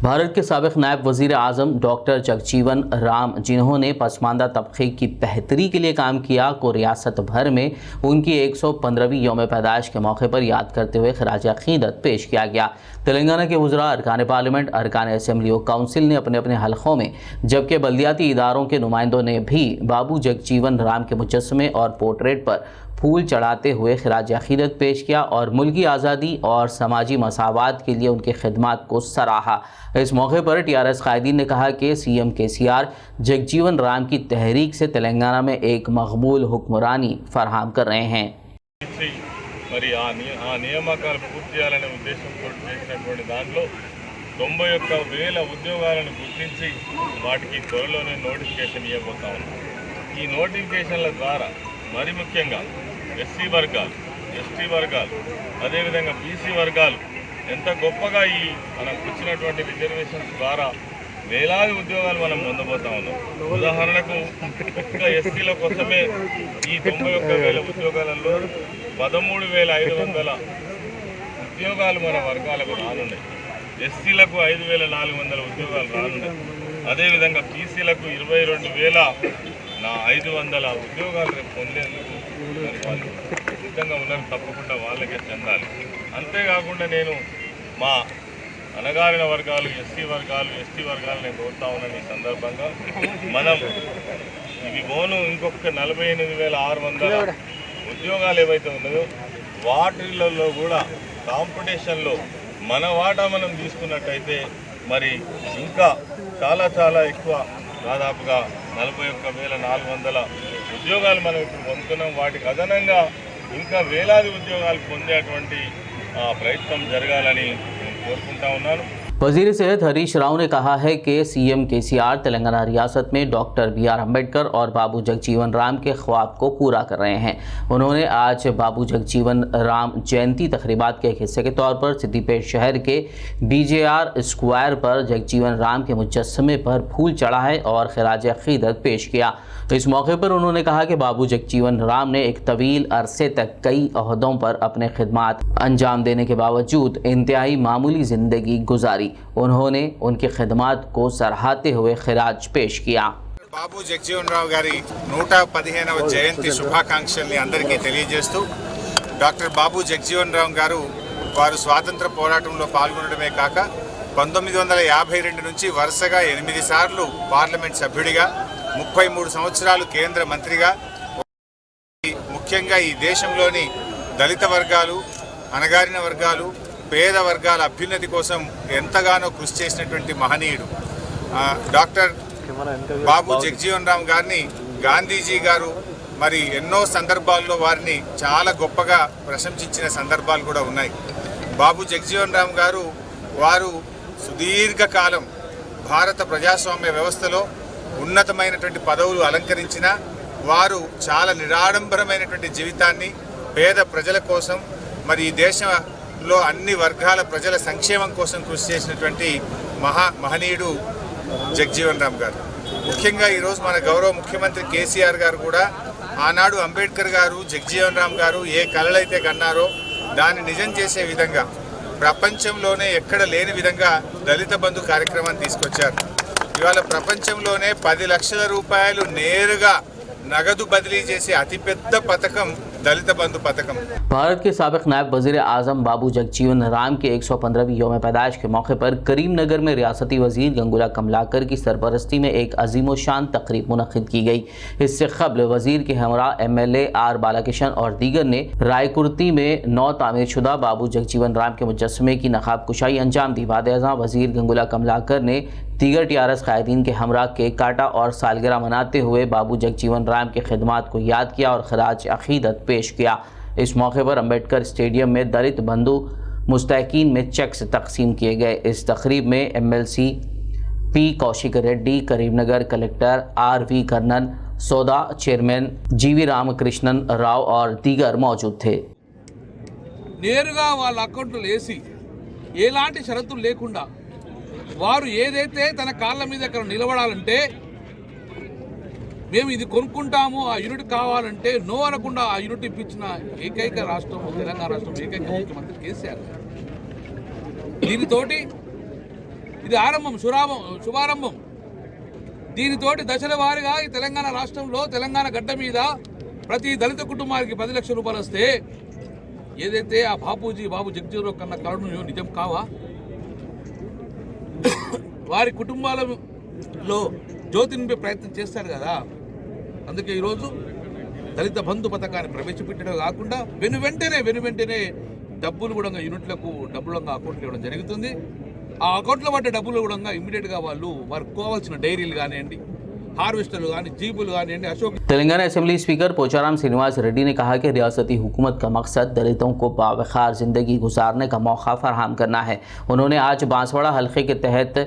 भारत के साबिक नायब वज़ीर आज़म डॉक्टर जगजीवन राम, जिन्होंने पसमानदा तबके की बेहतरी के लिए काम किया, को रियासत भर में उनकी 115वीं यौम पैदाइश के मौके पर याद करते हुए खराज अक़ीदत पेश किया गया। तेलंगाना के वज़रा, अरकान पार्लियामेंट, अरकान असम्बली और काउंसिल ने अपने अपने हलक़ों में, जबकि बल्दियाती इदारों के नुमाइंदों ने भी बाबू जगजीवन राम के मुजस्समे और पोर्ट्रेट पर फूल चढ़ाते हुए खराज अक़ीदत पेश किया और मुल्की आज़ादी और समाजी मसावात के लिए उनकी खिदमात को सराहा। इस मौके पर TRS कायदीन ने कहा कि CM KCR जगजीवन राम की तहरीक से तेलंगाना में एक मकबूल हुक्मरानी फराहम कर रहे हैं। మరి ఆ నియామకాలు పూర్తి చేయాలనే ఉద్దేశంతో చేసినటువంటి దాంట్లో 91,000 ఉద్యోగాలను గుర్తించి వాటికి త్వరలోనే నోటిఫికేషన్ ఇవ్వబోతా ఉన్నాం। ఈ నోటిఫికేషన్ల ద్వారా మరి ముఖ్యంగా SC వర్గాలు, ST వర్గాలు, అదేవిధంగా BC వర్గాలు ఎంత గొప్పగా ఈ మనకు వచ్చినటువంటి రిజర్వేషన్స్ ద్వారా వేలాది ఉద్యోగాలు మనం పొందబోతా ఉన్నాం। ఉదాహరణకు ఒక్క SCల కోసమే ఈ 91,000 ఉద్యోగాలలో 13,500 ఉద్యోగాలు మన వర్గాలకు రానున్నాయి। SCలకు 5,400 ఉద్యోగాలు రానున్నాయి। అదేవిధంగా BCలకు 22,500 ఉద్యోగాలు రేపు పొందేందుకు వాళ్ళు సిద్ధంగా ఉన్నారు। తప్పకుండా వాళ్ళకే చెందాలి। అంతేకాకుండా నేను మా అణగారిన వర్గాలు, SC వర్గాలు, ST వర్గాలు నేను కోరుతా ఉన్నాను। ఈ సందర్భంగా మనం ఇవి పోను ఇంకొక 48,600 ఉద్యోగాలు ఏవైతే ఉన్నాయో వాటిల్లో కూడా కాంపిటీషన్లో మన వాటా మనం తీసుకున్నట్టయితే మరి ఇంకా చాలా ఎక్కువ, దాదాపుగా 41,400 ఉద్యోగాలు మనం ఇప్పుడు పొందుతున్నాం। వాటికి అదనంగా ఇంకా వేలాది ఉద్యోగాలు పొందేటువంటి ప్రయత్నం జరగాలని నేను కోరుకుంటా ఉన్నాను। वज़ीर सेहत हरीश राव ने कहा है कि CM KCR तेलंगाना रियासत में डॉक्टर BR अम्बेडकर और बाबू जगजीवन राम के ख्वाब को पूरा कर रहे हैं। उन्होंने आज बाबू जगजीवन राम जयंती तकरीबात के एक हिस्से के तौर पर सिद्दीपेट शहर के BJR स्क्वायर पर जगजीवन राम के मुजस्समे पर फूल चढ़ाए और खराज अक़ीदत पेश किया। इस मौके पर उन्होंने कहा कि बाबू जगजीवन राम ने एक तवील अरसे तक कई ओहदों पर अपने खिदमात अंजाम देने के बावजूद इंतहाई मामूली ज़िंदगी गुजारी। उन्होंने उनकी खिदमात को सराहते हुए खिराज पेश किया। బాబు జగజీవన్ రావు గారి 115వ జయంతి శుభాకాంక్షల్ని అందరికీ తెలియజేస్తూ, డాక్టర్ బాబు జగజీవన్ రావు గారు వారు స్వాతంత్ర పోరాటంలో పాల్గొనడమే కాక 1952 నుంచి వరుసగా 8 సార్లు పార్లమెంట్ సభ్యుడిగా, 33 సంవత్సరాలు కేంద్ర మంత్రిగా, ముఖ్యంగా ఈ దేశంలోని దళిత వర్గాలు, అణగారిన వర్గాలు, పేద వర్గాల అభ్యున్నతి కోసం ఎంతగానో కృషి చేసినటువంటి మహనీయుడు డాక్టర్ బాబు జగజీవన్ రామ్ గారిని గాంధీజీ గారు మరి ఎన్నో సందర్భాల్లో వారిని చాలా గొప్పగా ప్రశంసించిన సందర్భాలు కూడా ఉన్నాయి। బాబు జగజీవన్ రామ్ గారు వారు సుదీర్ఘకాలం భారత ప్రజాస్వామ్య వ్యవస్థలో ఉన్నతమైనటువంటి పదవులు అలంకరించిన వారు చాలా నిరాడంబరమైనటువంటి జీవితాన్ని పేద ప్రజల కోసం, మరి ఈ దేశంలో అన్ని వర్గాల ప్రజల సంక్షేమం కోసం కృషి చేసినటువంటి మహనీయుడు జగజీవన్ రామ్ గారు। ముఖ్యంగా ఈరోజు మన గౌరవ ముఖ్యమంత్రి KCR గారు కూడా ఆనాడు అంబేద్కర్ గారు, జగజీవన్ రామ్ గారు ఏ కలలైతే కన్నారో దాన్ని నిజం చేసే విధంగా ప్రపంచంలోనే ఎక్కడ లేని విధంగా దళిత బంధు కార్యక్రమాన్ని తీసుకొచ్చారు। ఇవాళ ప్రపంచంలోనే 10 లక్షల రూపాయలు నేరుగా नगदु बदली जैसे अतिपेद्द पथकम दलित बंधु पथकम। भारत के साबिक नायब वज़ीर आज़म बाबू जगजीवन राम के 115वीं यौम पैदाइश के मौके पर करीमनगर में रियासती वज़ीर गंगूला कमलाकर की सरपरस्ती में एक अजीमोशान तकरीब मुनक़िद की गई। इससे क़ब्ल वज़ीर के हमरा MLA R बालाकृष्ण और दीगर ने रायकुर्ती में नौ तामीर शुदा बाबू जगजीवन राम के मुजस्समे की नक़ाब कुशाई अंजाम दी। बाद-ए-अज़ां वज़ीर गंगूला कमलाकर ने दीगर TRS कायदीन के हमरा केक काटा और सालगिरह मनाते हुए बाबू जगजीवन राम की खिदमात को याद किया और खराज अक़ीदत पेश किया। इस मौके पर अम्बेडकर स्टेडियम में दलित बंधु मुस्तहकीन में चेक्स तकसीम किए गए। इस तकरीब में MLC P Kaushik Reddy, Karimnagar collector RV Karnan, सौदा चेयरमैन GV रामकृष्णन राव और दीगर मौजूद थे। నేరుగా వాళ్ళ అకౌంట్లు వేసి ఎలాంటి షరతులు లేకుండా వారు ఏదైతే తన కాళ్ళ మీద ఇక్కడ నిలబడాలంటే మేము ఇది కొనుక్కుంటాము, ఆ యూనిట్ కావాలంటే నో అనకుండా ఆ యూనిట్ ఇప్పించిన ఏకైక రాష్ట్రం తెలంగాణ రాష్ట్రం, ఏకైక ముఖ్యమంత్రి KCR. దీనితోటి ఇది ఆరంభం, శుభారంభం. దీనితోటి దశల వారీగా ఈ తెలంగాణ రాష్ట్రంలో తెలంగాణ గడ్డ మీద ప్రతి దళిత కుటుంబానికి 10 లక్షల రూపాయలు వస్తే ఏదైతే ఆ బాబు జగ్జీవన్ కన్నా కళను నిజం కావా? వారి కుటుంబాలలో జ్యోతి నింపే ప్రయత్నం చేస్తారు కదా. అందుకే ఈరోజు దళిత బంధు పథకాన్ని ప్రవేశపెట్టడం కాకుండా వెను వెంటనే డబ్బులు కూడా యూనిట్లకు డబ్బులు అకౌంట్లో ఇవ్వడం జరుగుతుంది. ఆ అకౌంట్లో పడ్డ డబ్బులు కూడా ఇమ్మీడియట్గా వారికి కావాల్సిన డైరీలు కానివ్వండి, हार्वेस्टर जीपुल अशोक। तेलंगाना असेंबली स्पीकर पोचाराम श्रीनिवास रेड्डी ने कहा कि रियासती हुकूमत का मकसद दलितों को बावखार ज़िंदगी गुजारने का मौका फराहम करना है। उन्होंने आज बांसवाड़ा हल्के के तहत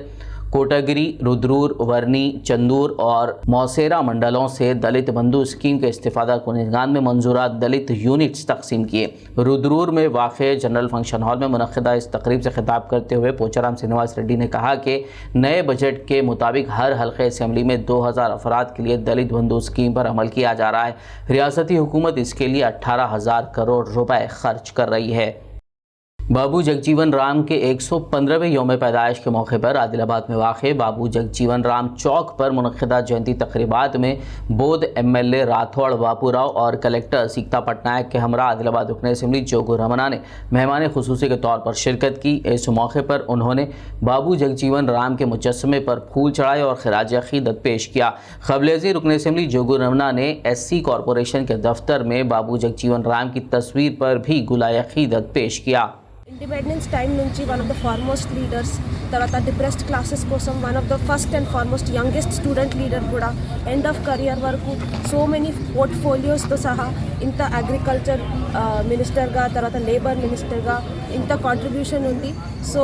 कोटागिरी, रुद्रूर, वर्नी, चंदूर और मौसेरा मंडलों से दलित बंधु स्कीम के इस्तेफादा कुनिगान में मंजूरा दलित यूनिट्स तकसीम किए। रुद्रूर में वाक़े जनरल फंक्शन हॉल में मुनक़िदा इस तकरीब से खिताब करते हुए पोचाराम श्रीनिवास रेड्डी ने कहा कि नए बजट के मुताबिक हर हल्के असेंबली में 2000 अफराद के लिए दलित बंधु स्कीम पर अमल किया जा रहा है। रियासती हुकूमत इसके लिए 18,000 करोड़ रुपए खर्च कर रही है। बाबू जगजीवन राम के 115वें यौम पैदाइश के मौके पर आदिलाबाद में वाक़े बाबू जगजीवन राम चौक पर मुनक़िदा जयंती तक़रीबात में बोध MLA राठौड़ बापूराव और कलेक्टर सीकता पटनायक के हमरा आदिलाबाद रुकन असेंबली जोगू रमना ने मेहमान खुसूसी के तौर पर शिरकत की। इस मौके पर उन्होंने बाबू जगजीवन राम के मुजस्समे पर फूल चढ़ाए और खिराज अक़ीदत पेश किया। क़ब्ल रुकन असेंबली जोगू रमना ने SC कॉरपोरेशन के दफ्तर में बाबू जगजीवन राम की तस्वीर पर भी गुलाए अक़ीदत पेश किया। इंडिपेंडेंस टाइम నుంచి one of the foremost leaders, తర్వాత డిప్రెస్డ్ క్లాసెస్ కోసం one of the first and foremost youngest student leader కూడా ఎండ్ ఆఫ్ కెరియర్ వరకు సో మెనీ పోర్ట్ఫోలియోస్తో సహా ఇంత అగ్రికల్చర్ మినిస్టర్గా, తర్వాత లేబర్ మినిస్టర్గా ఇంత కాంట్రిబ్యూషన్ ఉంది. సో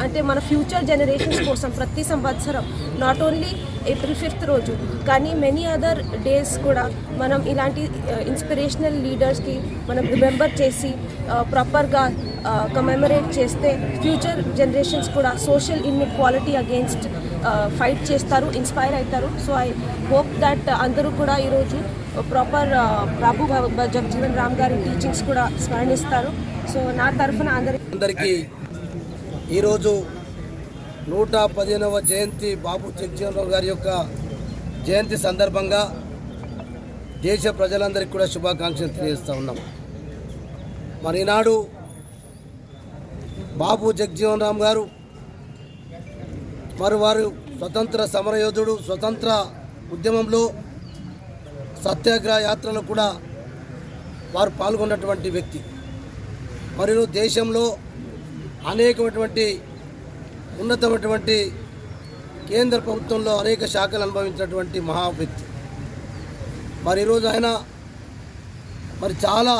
అంటే మన ఫ్యూచర్ జనరేషన్స్ కోసం ప్రతి సంవత్సరం నాట్ ఓన్లీ April 5th రోజు కానీ మెనీ అదర్ డేస్ కూడా మనం ఇలాంటి ఇన్స్పిరేషనల్ లీడర్స్కి మనం రిమెంబర్ చేసి ప్రాపర్గా కమెమరేట్ చేస్తే ఫ్యూచర్ జనరేషన్స్ కూడా సోషల్ ఇన్ఈక్వాలిటీ అగేన్స్ట్ ఫైట్ చేస్తారు, ఇన్స్పైర్ అవుతారు. సో ఐ హోప్ దట్ అందరూ కూడా ఈరోజు ప్రాపర్ బాబు జగజీవన్ రామ్ గారి టీచింగ్స్ కూడా స్మరణిస్తారు. సో నా తరఫున అందరికీ ఈరోజు 115వ జయంతి బాబు జగజీవన్ రామ్ గారి యొక్క జయంతి సందర్భంగా దేశ ప్రజలందరికీ కూడా శుభాకాంక్షలు తెలియజేస్తూ ఉన్నాం. మరి ఈనాడు బాబు జగజీవన్ రామ్ గారు వారు స్వతంత్ర సమరయోధుడు, స్వతంత్ర ఉద్యమంలో సత్యాగ్రహ యాత్రలో కూడా వారు పాల్గొన్నటువంటి వ్యక్తి. మరియు దేశంలో అనేకమైనటువంటి ఉన్నతమైనటువంటి కేంద్ర ప్రభుత్వంలో అనేక శాఖలు అనుభవించినటువంటి మహా వ్యక్తి. మరి ఈరోజు ఆయన చాలా